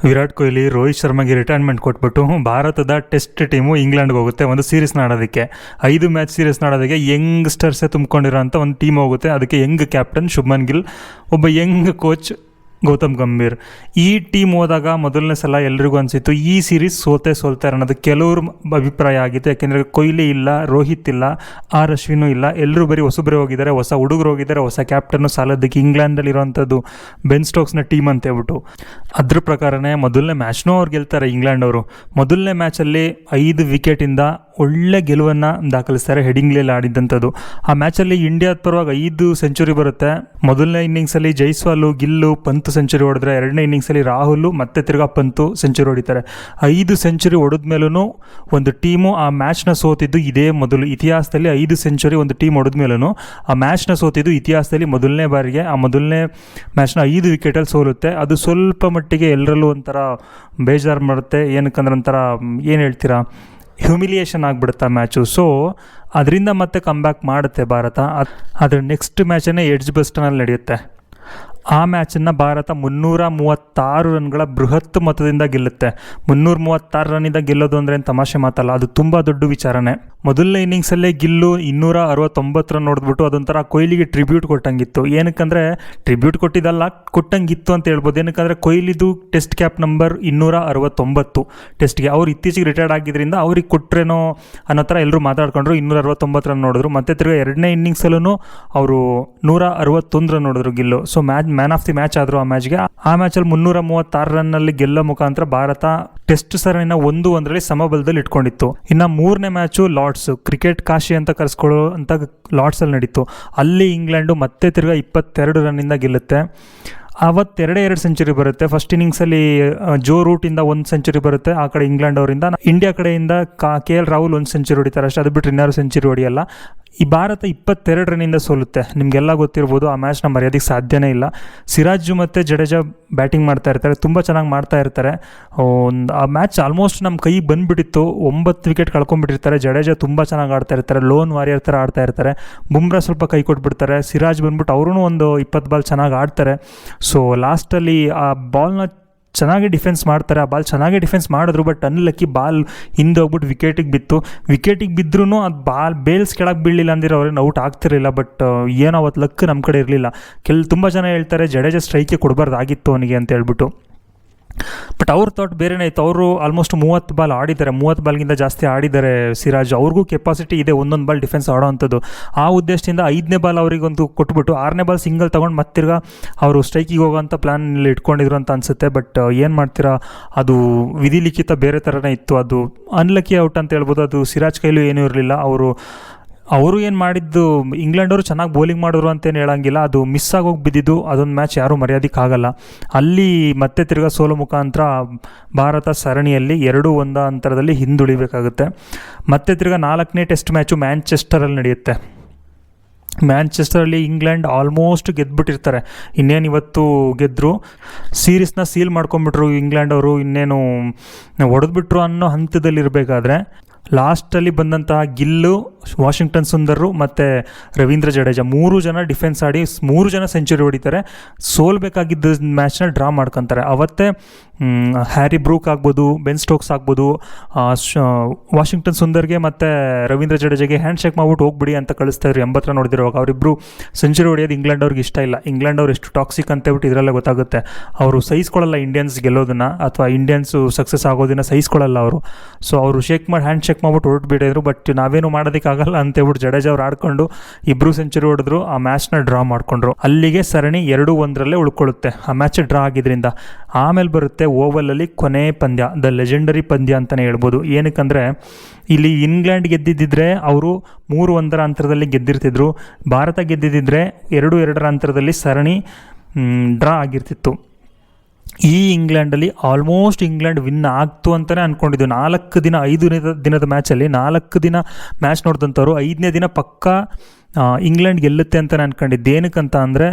Virat Kohli Rohit ಶರ್ಮಾಗೆ retirement ಕೊಟ್ಬಿಟ್ಟು ಭಾರತದ test team ಇಂಗ್ಲೆಂಡ್ಗೆ ಹೋಗುತ್ತೆ ಒಂದು ಸೀರೀಸ್ನ ಆಡೋದಕ್ಕೆ. 5 ಮ್ಯಾಚ್ ಸೀರೀಸ್ನ ಆಡೋದಕ್ಕೆ ಯಂಗ್ಸ್ಟರ್ಸೇ ತುಂಬಿಕೊಂಡಿರೋಂಥ ಒಂದು ಟೀಮ್ ಹೋಗುತ್ತೆ. ಅದಕ್ಕೆ ಯಂಗ್ ಕ್ಯಾಪ್ಟನ್ ಶುಭ್ಮನ್ ಗಿಲ್, ಒಬ್ಬ ಯಂಗ್ ಕೋಚ್ ಗೌತಮ್ ಗಂಭೀರ್. ಈ ಟೀಮ್ ಹೋದಾಗ ಮೊದಲನೇ ಸಲ ಎಲ್ರಿಗೂ ಅನಿಸಿತ್ತು ಈ ಸೀರೀಸ್ ಸೋಲ್ತಾರೆ ಅನ್ನೋದು ಕೆಲವ್ರ ಅಭಿಪ್ರಾಯ ಆಗಿತ್ತು. ಯಾಕೆಂದರೆ ಕೊಹ್ಲಿ ಇಲ್ಲ, ರೋಹಿತ್ ಇಲ್ಲ, ಆರ್ ಅಶ್ವಿನೂ ಇಲ್ಲ, ಎಲ್ಲರೂ ಬರೀ ಹೊಸಬ್ರೆ ಹೋಗಿದ್ದಾರೆ, ಹೊಸ ಹುಡುಗರು ಹೋಗಿದ್ದಾರೆ, ಹೊಸ ಕ್ಯಾಪ್ಟನ್ನು ಸಾಲೋದಕ್ಕೆ ಇಂಗ್ಲೆಂಡಲ್ಲಿರೋವಂಥದ್ದು ಬೆನ್ ಸ್ಟೋಕ್ಸ್ನ ಟೀಮ್ ಅಂತ ಹೇಳ್ಬಿಟ್ಟು. ಅದ್ರ ಪ್ರಕಾರನೇ ಮೊದಲನೇ ಮ್ಯಾಚ್ನೂ ಅವ್ರು ಗೆಲ್ತಾರೆ ಇಂಗ್ಲೆಂಡ್ ಅವರು. ಮೊದಲನೇ ಮ್ಯಾಚಲ್ಲಿ 5 ವಿಕೆಟಿಂದ ಒಳ್ಳೆ ಗೆಲುವನ್ನು ದಾಖಲಿಸ್ತಾರೆ ಹೆಡಿಂಗ್ಲಿಯಲ್ಲಿ ಆಡಿದ್ದಂಥದ್ದು. ಆ ಮ್ಯಾಚಲ್ಲಿ ಇಂಡಿಯಾದ ಪರವಾಗಿ 5 ಸೆಂಚುರಿ ಬರುತ್ತೆ. ಮೊದಲನೇ ಇನ್ನಿಂಗ್ಸಲ್ಲಿ ಜೈಸ್ವಾಲು, ಗಿಲ್ಲು, ಪಂತ್ ಸೆಂಚುರಿ ಹೊಡೆದ್ರೆ, ಎರಡನೇ ಇನ್ನಿಂಗ್ಸಲ್ಲಿ ರಾಹುಲ್ ಮತ್ತೆ ತಿರ್ಗಾ ಪಂತು ಸೆಂಚುರಿ ಹೊಡಿತಾರೆ. 5 ಸೆಂಚುರಿ ಹೊಡೆದ ಮೇಲೂ ಒಂದು ಟೀಮು ಆ ಮ್ಯಾಚ್ನ ಸೋತಿದ್ದು ಇದೇ ಮೊದಲು. ಇತಿಹಾಸದಲ್ಲಿ 5 ಸೆಂಚುರಿ ಒಂದು ಟೀಮ್ ಹೊಡೆದ ಮೇಲೂ ಆ ಮ್ಯಾಚ್ನ ಸೋತಿದ್ದು ಇತಿಹಾಸದಲ್ಲಿ ಮೊದಲನೇ ಬಾರಿಗೆ. ಆ ಮೊದಲನೇ ಮ್ಯಾಚ್ನ 5 ವಿಕೆಟಲ್ಲಿ ಸೋಲುತ್ತೆ. ಅದು ಸ್ವಲ್ಪ ಮಟ್ಟಿಗೆ ಎಲ್ಲರಲ್ಲೂ ಒಂಥರ ಬೇಜಾರು ಮಾಡುತ್ತೆ. ಏನಕ್ಕಂದ್ರೆ ಒಂಥರ ಏನು ಹೇಳ್ತೀರಾ, ಹ್ಯುಮಿಲಿಯೇಷನ್ ಆಗಿಬಿಡುತ್ತೆ ಆ ಮ್ಯಾಚು. ಸೊ ಅದರಿಂದ ಮತ್ತೆ ಕಮ್ಬ್ಯಾಕ್ ಮಾಡುತ್ತೆ ಭಾರತ. ಅದರ ನೆಕ್ಸ್ಟ್ ಮ್ಯಾಚನ್ನೇ ಎಡ್ಜ್ಬಸ್ಟನಲ್ಲಿ ನಡೆಯುತ್ತೆ. ಆ ಮ್ಯಾಚನ್ನು ಭಾರತ 336 ರನ್ಗಳ ಬೃಹತ್ ಮೊತ್ತದಿಂದ ಗೆಲ್ಲುತ್ತೆ. 336 ರನ್ನಿಂದ ಗೆಲ್ಲೋದು ಅಂದರೆ ಏನು ತಮಾಷೆ ಮಾತಲ್ಲ, ಅದು ತುಂಬ ದೊಡ್ಡ ವಿಚಾರನೇ. ಮೊದಲನೇ ಇನ್ನಿಂಗ್ಸಲ್ಲೇ ಗಿಲ್ಲು 269 ರನ್ ನೋಡಿದ್ಬಿಟ್ಟು ಅದೊಂಥರ ಕೊಹ್ಲಿಗೆ ಟ್ರಿಬ್ಯೂಟ್ ಕೊಟ್ಟಂಗಿತ್ತು. ಏನಕ್ಕಂದರೆ ಟ್ರಿಬ್ಯೂಟ್ ಕೊಟ್ಟಂಗಿತ್ತು ಅಂತ ಹೇಳ್ಬೋದು. ಏನಕ್ಕಂದರೆ ಕೊಹ್ಲಿದು ಟೆಸ್ಟ್ ಕ್ಯಾಪ್ ನಂಬರ್ 269 ಟೆಸ್ಟ್ಗೆ. ಅವ್ರು ಇತ್ತೀಚೆಗೆ ರಿಟೈರ್ಡ್ ಆಗಿದ್ದರಿಂದ ಅವ್ರಿಗೆ ಕೊಟ್ರೇನೋ ಅನ್ನೋ ಥರ ಎಲ್ಲರೂ ಮಾತಾಡ್ಕೊಂಡ್ರು. 269 ರನ್ ನೋಡಿದ್ರು. ಮತ್ತೆ ತಿರ್ಗಿ ಎರಡನೇ ಇನ್ನಿಂಗ್ಸಲ್ಲೂ ಅವರು 161 ರನ್ ನೋಡಿದ್ರು Gill. So man of the match ಆದರು ಆ ಮ್ಯಾಚ್ಗೆ. ಆ ಮ್ಯಾಚಲ್ಲಿ 336 ರನ್ನಲ್ಲಿ ಗೆಲ್ಲೋ ಮುಖಾಂತರ ಭಾರತ ಟೆಸ್ಟ್ ಸರಣಿನ 1-1ರಲ್ಲಿ ಸಮಬಲದಲ್ಲಿ ಇಟ್ಕೊಂಡಿತ್ತು. ಇನ್ನು ಮೂರನೇ ಮ್ಯಾಚು ಲಾರ್ಡ್ಸ್, ಕ್ರಿಕೆಟ್ ಕಾಶಿ ಅಂತ ಕರೆಸ್ಕೊಳ್ಳೋ ಅಂತ ಲಾರ್ಡ್ಸಲ್ಲಿ ನಡೀತು. ಅಲ್ಲಿ ಇಂಗ್ಲೆಂಡು ಮತ್ತೆ ತಿರ್ಗಾ 22 ರನ್ನಿಂದ ಗೆಲ್ಲುತ್ತೆ. ಅವತ್ತೆರಡು ಸೆಂಚುರಿ ಬರುತ್ತೆ. ಫಸ್ಟ್ ಇನ್ನಿಂಗ್ಸಲ್ಲಿ ಜೋ ರೂಟಿಂದ 1 ಸೆಂಚುರಿ ಬರುತ್ತೆ ಆ ಕಡೆ ಇಂಗ್ಲೆಂಡ್ ಅವರಿಂದ. ಇಂಡಿಯಾ ಕಡೆಯಿಂದ KL ರಾಹುಲ್ 1 ಸೆಂಚುರಿ ಹೊಡಿತಾರೆ ಅಷ್ಟೇ. ಅದು ಬಿಟ್ಟರೆ ಇನ್ನಾರು ಸೆಂಚುರಿ ಹೊಡಿಯಲ್ಲ. ಈ ಭಾರತ 22 ರನ್ನಿಂದ ಸೋಲುತ್ತೆ. ನಿಮಗೆಲ್ಲ ಗೊತ್ತಿರ್ಬೋದು, ಆ ಮ್ಯಾಚ್ನ ಮರ್ಯಾದೆಗೆ ಸಾಧ್ಯನೇ ಇಲ್ಲ. ಸಿರಾಜು ಮತ್ತು ಜಡೇಜಾ ಬ್ಯಾಟಿಂಗ್ ಮಾಡ್ತಾ ಇರ್ತಾರೆ, ತುಂಬ ಚೆನ್ನಾಗಿ ಮಾಡ್ತಾ ಇರ್ತಾರೆ. ಆ ಮ್ಯಾಚ್ ಆಲ್ಮೋಸ್ಟ್ ನಮ್ಮ ಕೈಗೆ ಬಂದುಬಿಟ್ಟಿತ್ತು. 9 ವಿಕೆಟ್ ಕಳ್ಕೊಂಡ್ಬಿಟ್ಟಿರ್ತಾರೆ. ಜಡೇಜಾ ತುಂಬ ಚೆನ್ನಾಗಿ ಆಡ್ತಾ ಇರ್ತಾರೆ, ಲೋನ್ ವಾರಿಯರ್ ಥರ ಆಡ್ತಾ ಇರ್ತಾರೆ. ಬುಮ್ರಾ ಸ್ವಲ್ಪ ಕೈ ಕೊಟ್ಬಿಡ್ತಾರೆ. ಸಿರಾಜ್ ಬಂದ್ಬಿಟ್ಟು ಅವ್ರೂ ಒಂದು 20 ಬಾಲ್ ಚೆನ್ನಾಗಿ ಆಡ್ತಾರೆ. ಸೊ ಲಾಸ್ಟಲ್ಲಿ ಆ ಬಾಲ್ನ ಚೆನ್ನಾಗಿ ಡಿಫೆನ್ಸ್ ಮಾಡ್ತಾರೆ. ಆ ಬಾಲ್ ಚೆನ್ನಾಗಿ ಡಿಫೆನ್ಸ್ ಮಾಡಿದ್ರು, ಬಟ್ ಅನ್ಲಕ್ಕಿ ಬಾಲ್ ಹಿಂದೆ ಹೋಗ್ಬಿಟ್ಟು ವಿಕೆಟಿಗೆ ಬಿದ್ದರೂ ಅದು ಬೇಲ್ಸ್ ಕೆಳಗೆ ಬೀಳಲಿಲ್ಲ ಅಂದಿರೋ ಅವ್ರೇನು ಔಟ್ ಆಗ್ತಿರಲಿಲ್ಲ. ಬಟ್ ಏನೋ ಅವತ್ತು ಲಕ್ ನಮ್ಮ ಕಡೆ ಇರಲಿಲ್ಲ. ತುಂಬ ಜನ ಹೇಳ್ತಾರೆ ಜಡೇಜಾ ಸ್ಟ್ರೈಕೆ ಕೊಡಬಾರ್ದಾಗಿತ್ತು ಅವನಿಗೆ ಅಂತ ಹೇಳ್ಬಿಟ್ಟು. ಬಟ್ ಅವ್ರ ಥಾಟ್ ಬೇರೆನೇ ಇತ್ತು. ಅವರು ಆಲ್ಮೋಸ್ಟ್ 30 ಬಾಲ್ ಆಡಿದ್ದಾರೆ, 30 ಬಾಲ್ಗಿಂತ ಜಾಸ್ತಿ ಆಡಿದ್ದಾರೆ ಸಿರಾಜ್. ಅವ್ರಿಗೂ ಕೆಪಾಸಿಟಿ ಇದೆ ಒಂದೊಂದು ಬಾಲ್ ಡಿಫೆನ್ಸ್ ಆಡೋ ಅಂಥದ್ದು. ಆ ಉದ್ದೇಶದಿಂದ 5ನೇ ಬಾಲ್ ಅವರಿಗೊಂದು ಕೊಟ್ಬಿಟ್ಟು 6ನೇ ಬಾಲ್ ಸಿಂಗಲ್ ತೊಗೊಂಡು ಮತ್ತಿರ್ಗ ಅವರು ಸ್ಟ್ರೈಕಿಗೆ ಹೋಗೋಂಥ ಪ್ಲ್ಯಾನಲ್ಲಿ ಇಟ್ಕೊಂಡಿದ್ರು ಅಂತ ಅನಿಸುತ್ತೆ. ಬಟ್ ಏನು ಮಾಡ್ತೀರಾ, ಅದು ವಿಧಿಲಿಖಿತ ಬೇರೆ ಥರನೇ ಇತ್ತು. ಅದು ಅನ್ಲಕ್ಕಿ ಔಟ್ ಅಂತ ಹೇಳ್ಬೋದು. ಅದು ಸಿರಾಜ್ ಕೈಲೂ ಏನೂ ಇರಲಿಲ್ಲ. ಅವರು ಏನು ಮಾಡಿದ್ದು, ಇಂಗ್ಲೆಂಡ್ ಅವರು ಚೆನ್ನಾಗಿ ಬೌಲಿಂಗ್ ಮಾಡಿದ್ರು ಅಂತೇನು ಹೇಳೋಂಗಿಲ್ಲ. ಅದು ಮಿಸ್ ಆಗೋಗಿ ಬಿದ್ದಿದ್ದು ಅದೊಂದು ಮ್ಯಾಚ್ ಯಾರೂ ಮರ್ಯಾದಕ್ಕಾಗಲ್ಲ. ಅಲ್ಲಿ ಮತ್ತೆ ತಿರ್ಗಾ ಸೋಲೋ ಮುಖಾಂತರ ಭಾರತ ಸರಣಿಯಲ್ಲಿ 2-1 ಅಂತರದಲ್ಲಿ ಹಿಂದುಳಿಬೇಕಾಗುತ್ತೆ. ಮತ್ತೆ ತಿರ್ಗಾ 4ನೇ ಟೆಸ್ಟ್ ಮ್ಯಾಚು ಮ್ಯಾಂಚೆಸ್ಟರಲ್ಲಿ ನಡೆಯುತ್ತೆ. ಮ್ಯಾಂಚೆಸ್ಟರಲ್ಲಿ ಇಂಗ್ಲೆಂಡ್ ಆಲ್ಮೋಸ್ಟ್ ಗೆದ್ದುಬಿಟ್ಟಿರ್ತಾರೆ. ಇನ್ನೇನು ಇವತ್ತು ಗೆದ್ದರು, ಸೀರೀಸ್ನ ಸೀಲ್ ಮಾಡ್ಕೊಂಬಿಟ್ರು ಇಂಗ್ಲೆಂಡ್ ಅವರು. ಇನ್ನೇನು ಹೊಡೆದ್ಬಿಟ್ರು ಅನ್ನೋ ಹಂತದಲ್ಲಿರಬೇಕಾದ್ರೆ ಲಾಸ್ಟಲ್ಲಿ ಬಂದಂತಹ ಗಿಲ್ಲು, ವಾಷಿಂಗ್ಟನ್ ಸುಂದರ್ ಮತ್ತು ರವೀಂದ್ರ ಜಡೇಜಾ 3 ಜನ ಡಿಫೆನ್ಸ್ ಆಡಿ 3 ಜನ ಸೆಂಚುರಿ ಹೊಡಿತಾರೆ. ಸೋಲ್ಬೇಕಾಗಿದ್ದ ಮ್ಯಾಚ್ನ ಡ್ರಾ ಮಾಡ್ಕೊತಾರೆ. ಅವತ್ತೇ ಹ್ಯಾರಿ ಬ್ರೂಕ್ ಆಗ್ಬೋದು, ಬೆನ್ ಸ್ಟೋಕ್ಸ್ ಆಗ್ಬೋದು, ವಾಷಿಂಗ್ಟನ್ ಸುಂದರ್ಗೆ ಮತ್ತು ರವೀಂದ್ರ ಜಡೇಜಾಗೆ ಹ್ಯಾಂಡ್ ಶೇಕ್ ಮಾಡ್ಬಿಟ್ಟು ಹೋಗ್ಬಿಡಿ ಅಂತ ಕಳಿಸ್ತಾಯಿದ್ರು 80 ರನ್ ಹೊಡೆದಿರುವಾಗ. ಅವರಿಬ್ಬರು ಸೆಂಚುರಿ ಹೊಡೆಯೋದು ಇಂಗ್ಲೆಂಡ್ ಅವ್ರಿಗೆ ಇಷ್ಟ ಇಲ್ಲ. ಇಂಗ್ಲೆಂಡ್ ಅವ್ರು ಎಷ್ಟು ಟಾಕ್ಸಿಕ್ ಅಂತ ಹೇಳ್ಬಿಟ್ಟು ಇದರಲ್ಲೇ ಗೊತ್ತಾಗುತ್ತೆ. ಅವರು ಸಹಿಸ್ಕೊಳ್ಳಲ್ಲ ಇಂಡಿಯನ್ಸ್ ಗೆಲ್ಲೋದನ್ನು, ಅಥವಾ ಇಂಡಿಯನ್ಸು ಸಕ್ಸಸ್ ಆಗೋದನ್ನು ಸಹಿಸ್ಕೊಳ್ಳಲ್ಲ ಅವರು. ಸೊ ಅವರು ಹ್ಯಾಂಡ್ ಶೇಕ್ ಮಾಡ್ಬಿಟ್ಟು ಹೊರಟ್ಬಿಟ್ಟಿದ್ರು. ಬಟ್ ನಾವೇನು ಮಾಡೋದಕ್ಕಾಗಲ್ಲ ಅಂತೇಳ್ಬಿಟ್ಟು ಜಡೇಜಾ ಅವ್ರು ಆಡ್ಕೊಂಡು 2 ಸೆಂಚುರಿ ಹೊಡೆದ್ರು. ಆ ಮ್ಯಾಚ್ನ ಡ್ರಾ ಮಾಡಿಕೊಂಡ್ರು. ಅಲ್ಲಿಗೆ ಸರಣಿ 2-1ರಲ್ಲೇ ಉಳ್ಕೊಳ್ಳುತ್ತೆ ಆ ಮ್ಯಾಚ್ ಡ್ರಾ ಆಗಿದ್ದರಿಂದ. ಆಮೇಲೆ ಬರುತ್ತೆ ಓವಲಲ್ಲಿ ಕೊನೆ ಪಂದ್ಯ, ದ ಲೆಜೆಂಡರಿ ಪಂದ್ಯ ಅಂತಲೇ ಹೇಳ್ಬೋದು. ಏನಕ್ಕಂದರೆ ಇಲ್ಲಿ ಇಂಗ್ಲೆಂಡ್ ಗೆದ್ದಿದ್ದರೆ ಅವರು 3-1 ಅಂತರದಲ್ಲಿ ಗೆದ್ದಿರ್ತಿದ್ರು. ಭಾರತ ಗೆದ್ದಿದ್ದರೆ 2-2 ಅಂತರದಲ್ಲಿ ಸರಣಿ ಡ್ರಾ ಆಗಿರ್ತಿತ್ತು. ಈ ಇಂಗ್ಲೆಂಡಲ್ಲಿ ಆಲ್ಮೋಸ್ಟ್ ಇಂಗ್ಲೆಂಡ್ ವಿನ್ ಆಗ್ತು ಅಂತಲೇ ಅಂದ್ಕೊಂಡಿದ್ದು. 5 ದಿನದ ಮ್ಯಾಚಲ್ಲಿ 4 ದಿನ ಮ್ಯಾಚ್ ನೋಡಿದಂಥವ್ರು 5ನೇ ದಿನ ಪಕ್ಕಾ ಇಂಗ್ಲೆಂಡ್ ಗೆಲ್ಲುತ್ತೆ ಅಂತಲೇ ಅಂದ್ಕೊಂಡಿದ್ದು. ಏನಕ್ಕಂತ ಅಂದರೆ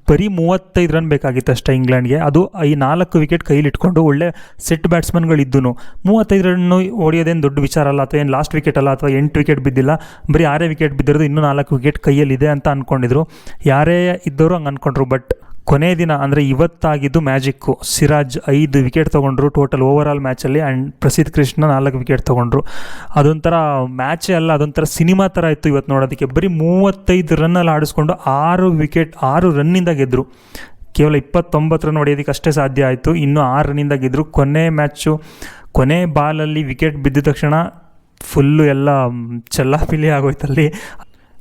ಬರೀ 35 ರನ್ ಬೇಕಾಗಿತ್ತು ಅಷ್ಟೇ ಇಂಗ್ಲೆಂಡ್ಗೆ. ಅದು 4 ವಿಕೆಟ್ ಕೈಲಿಟ್ಕೊಂಡು ಒಳ್ಳೆ ಸೆಟ್ ಬ್ಯಾಟ್ಸ್ಮನ್ಗಳಿದ್ದು 35 ರನ್ನು ಹೊಡೆಯೋದೇನು ದೊಡ್ಡ ವಿಚಾರ ಅಲ್ಲ, ಅಥವಾ ಏನು ಲಾಸ್ಟ್ ವಿಕೆಟ್ ಅಲ್ಲ, ಅಥವಾ 8 ವಿಕೆಟ್ ಬಿದ್ದಿಲ್ಲ, ಬರೀ 6 ವಿಕೆಟ್ ಬಿದ್ದಿರೋದು, ಇನ್ನೂ 4 ವಿಕೆಟ್ ಕೈಯಲ್ಲಿದೆ ಅಂತ ಅಂದ್ಕೊಂಡಿದ್ರು. ಯಾರೇ ಇದ್ದವರು ಹಂಗೆ ಅಂದ್ಕೊಂಡ್ರು. ಬಟ್ ಕೊನೆ ದಿನ ಅಂದರೆ ಇವತ್ತಾಗಿದ್ದು ಮ್ಯಾಜಿಕ್ಕು. ಸಿರಾಜ್ 5 ವಿಕೆಟ್ ತೊಗೊಂಡ್ರು ಟೋಟಲ್ ಓವರಾಲ್ ಮ್ಯಾಚಲ್ಲಿ, ಆ್ಯಂಡ್ ಪ್ರಸಿದ್ಧ ಕೃಷ್ಣ 4 ವಿಕೆಟ್ ತೊಗೊಂಡ್ರು. ಅದೊಂಥರ ಮ್ಯಾಚೇ ಅಲ್ಲ, ಅದೊಂಥರ ಸಿನಿಮಾ ಥರ ಇತ್ತು ಇವತ್ತು ನೋಡೋದಕ್ಕೆ. ಬರೀ 35 ರನ್ನಲ್ಲಿ ಆಡಿಸ್ಕೊಂಡು 6 ರನ್ನಿಂದ ಗೆದ್ದರು. ಕೇವಲ 29 ರನ್ ಹೊಡೆಯೋದಕ್ಕೆ ಅಷ್ಟೇ ಸಾಧ್ಯ ಆಯಿತು, ಇನ್ನೂ 6 ರನ್ನಿಂದ ಗೆದ್ದರು. ಕೊನೆ ಬಾಲಲ್ಲಿ ವಿಕೆಟ್ ಬಿದ್ದ ತಕ್ಷಣ ಫುಲ್ಲು ಎಲ್ಲ ಚೆಲ್ಲಾಪಿಲ್ಲಿ ಆಗೋಯ್ತಲ್ಲಿ.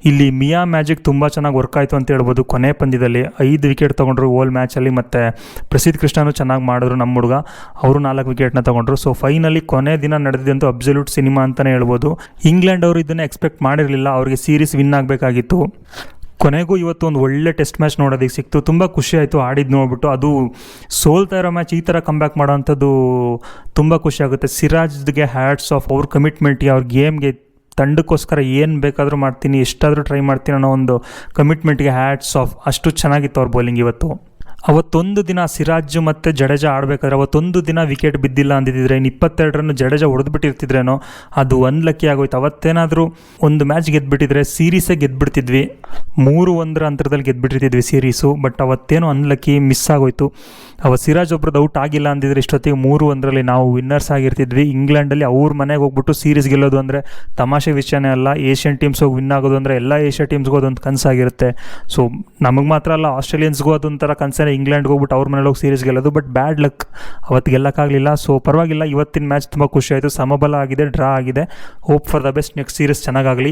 ಇಲ್ಲಿ ಮಿಯಾ ಮ್ಯಾಜಿಕ್ ತುಂಬ ಚೆನ್ನಾಗಿ ವರ್ಕ್ ಆಯಿತು ಅಂತ ಹೇಳ್ಬೋದು. ಕೊನೆ ಪಂದ್ಯದಲ್ಲಿ 5 ವಿಕೆಟ್ ತೊಗೊಂಡ್ರು ಓಲ್ ಮ್ಯಾಚಲ್ಲಿ, ಮತ್ತು ಪ್ರಸಿದ್ಧ ಕೃಷ್ಣನೂ ಚೆನ್ನಾಗಿ ಮಾಡಿದ್ರು ನಮ್ಮ ಹುಡುಗ, ಅವರು 4 ವಿಕೆಟ್ನ ತೊಗೊಂಡ್ರು. ಸೊ ಫೈನಲಿ ಕೊನೆ ದಿನ ನಡೆದಿದ್ದಂತೂ ಅಬ್ಸಲ್ಯೂಟ್ ಸಿನಿಮಾ ಅಂತಲೇ ಹೇಳ್ಬೋದು. ಇಂಗ್ಲೆಂಡ್ ಅವರು ಇದನ್ನು ಎಕ್ಸ್ಪೆಕ್ಟ್ ಮಾಡಿರಲಿಲ್ಲ, ಅವ್ರಿಗೆ ಸೀರೀಸ್ ವಿನ್ ಆಗಬೇಕಾಗಿತ್ತು. ಕೊನೆಗೂ ಇವತ್ತು ಒಂದು ಒಳ್ಳೆ ಟೆಸ್ಟ್ ಮ್ಯಾಚ್ ನೋಡೋದಕ್ಕೆ ಸಿಕ್ತು. ತುಂಬ ಖುಷಿ ಆಯಿತು ಆಡಿದ್ದು ನೋಡ್ಬಿಟ್ಟು. ಅದು ಸೋಲ್ತಾ ಇರೋ ಮ್ಯಾಚ್ ಈ ಥರ ಕಮ್ಬ್ಯಾಕ್ ಮಾಡೋವಂಥದ್ದು ತುಂಬ ಖುಷಿ ಆಗುತ್ತೆ. ಸಿರಾಜ್ಗೆ ಹ್ಯಾಟ್ಸ್ ಆಫ್, ಅವ್ರ ಕಮಿಟ್ಮೆಂಟ್ಗೆ, ಅವ್ರ ಗೇಮ್ಗೆ, ತಂಡಕ್ಕೋಸ್ಕರ ಏನು ಬೇಕಾದರೂ ಮಾಡ್ತೀನಿ, ಎಷ್ಟಾದರೂ ಟ್ರೈ ಮಾಡ್ತೀನಿ ಅನ್ನೋ ಒಂದು ಕಮಿಟ್ಮೆಂಟ್ಗೆ ಹ್ಯಾಟ್ಸ್ ಆಫ್. ಅಷ್ಟು ಚೆನ್ನಾಗಿತ್ತು ಅವ್ರ ಬೌಲಿಂಗ್ ಇವತ್ತು. ಅವತ್ತೊಂದು ದಿನ ಸಿರಾಜ್ ಮತ್ತು ಜಡೇಜಾ ಆಡಬೇಕಾದ್ರೆ ಅವತ್ತೊಂದು ದಿನ ವಿಕೆಟ್ ಬಿದ್ದಿಲ್ಲ ಅಂದಿದ್ದರೆ ಇನ್ನು 22 ರನ್ ಜಡೇಜಾ ಹೊಡೆದ್ಬಿಟ್ಟಿರ್ತಿದ್ರೇನೋ, ಅದು ಅನ್ಲಕ್ಕಿ ಆಗೋಯ್ತು. ಅವತ್ತೇನಾದರೂ ಒಂದು ಮ್ಯಾಚ್ ಗೆದ್ದುಬಿಟ್ಟಿದ್ರೆ ಸೀರೀಸೇ ಗೆದ್ದುಬಿಡ್ತಿದ್ವಿ, 3-1 ಅಂತರದಲ್ಲಿ ಗೆದ್ದುಬಿಟ್ಟಿರ್ತಿದ್ವಿ ಸೀರೀಸು. ಬಟ್ ಅವತ್ತೇನೋ ಅನ್ಲಕ್ಕಿ ಮಿಸ್ ಆಗೋಯ್ತು. ಅವತ್ತು ಸಿರಾಜ್ ಒಬ್ರದ್ದು ಔಟ್ ಆಗಿಲ್ಲ ಅಂದಿದ್ರೆ ಇಷ್ಟೊತ್ತಿಗೆ 3-1ರಲ್ಲಿ ನಾವು ವಿನ್ನರ್ಸ್ ಆಗಿರ್ತಿದ್ವಿ. ಇಂಗ್ಲೆಂಡಲ್ಲಿ ಅವ್ರ ಮನೆಗೆ ಹೋಗ್ಬಿಟ್ಟು ಸೀರೀಸ್ ಗೆಲ್ಲೋದು ಅಂದರೆ ತಮಾಷೆ ವಿಷಯನೇ ಅಲ್ಲ. ಏಷ್ಯನ್ ಟೀಮ್ಸ್ ಹೋಗಿ ವಿನ್ ಆಗೋದು ಅಂದರೆ ಎಲ್ಲ ಏಷ್ಯಾ ಟೀಮ್ಸ್ಗೂ ಅದೊಂದು ಕನಸಾಗಿರುತ್ತೆ. ಸೊ ನಮಗೆ ಮಾತ್ರ ಅಲ್ಲ, ಆಸ್ಟ್ರೇಲಿಯನ್ಸ್ಗೂ ಅದೊಂಥರ ಕನಸೇ ಇಂಗ್ಲೆಂಡ್ಗೆ ಹೋಗ್ಬಿಟ್ಟು ಅವ್ರ ಮನೇಲಿ ಹೋಗಿ ಸೀರೀಸ್ ಗೆಲ್ಲೋದು. ಬಟ್ ಬ್ಯಾಡ್ ಲಕ್, ಅವತ್ತು ಗೆಲ್ಲಕ್ಕಾಗಲಿಲ್ಲ. ಸೊ ಪರವಾಗಿಲ್ಲ, ಇವತ್ತಿನ ಮ್ಯಾಚ್ ತುಂಬ ಖುಷಿ ಆಯಿತು. ಸಮಬಲ ಆಗಿದೆ, ಡ್ರಾ ಆಗಿದೆ. Hope for the best, next series ಚೆನ್ನಾಗಾಗಲಿ.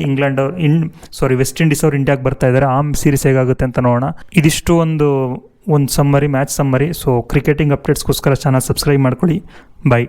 ವೆಸ್ಟ್ ಇಂಡೀಸ್ ಅವ್ರು ಇಂಡಿಯಾಗೆ ಬರ್ತಾ ಇದ್ದಾರೆ, ಆ ಸೀರೀಸ್ ಹೇಗಾಗುತ್ತೆ ಅಂತ ನೋಡೋಣ. ಇದಿಷ್ಟು ಒಂದು ಮ್ಯಾಚ್ ಸಮ್ಮರಿ. ಸೊ ಕ್ರಿಕೆಟಿಂಗ್ ಅಪ್ಡೇಟ್ಸ್ಗೋಸ್ಕರ ಚಾನಲ್ ಸಬ್ಸ್ಕ್ರೈಬ್ ಮಾಡ್ಕೊಳ್ಳಿ. ಬೈ.